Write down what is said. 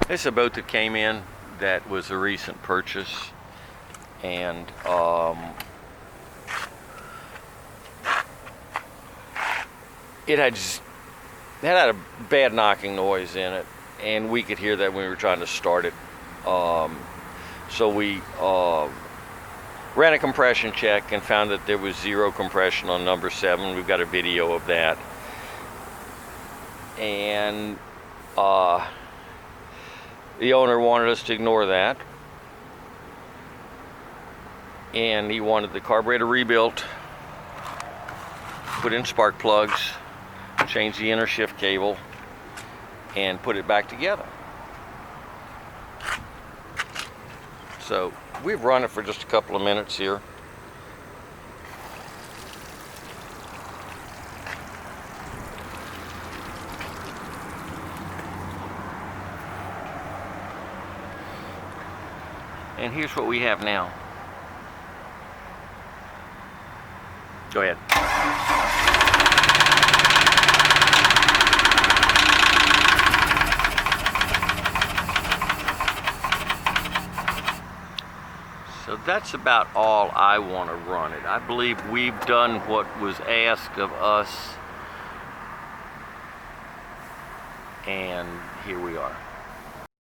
This is a boat that came in that was a recent purchase, and it had a bad knocking noise in it, and we could hear that when we were trying to start it. So we ran a compression check and found that there was 0 compression on number 7. We've got a video of that. And the owner wanted us to ignore that, and he wanted the carburetor rebuilt, put in spark plugs, change the inner shift cable, and put it back together. So we've run it for just a couple of minutes here. And here's what we have now. Go ahead. So that's about all I want to run it. I believe we've done what was asked of us, and here we are.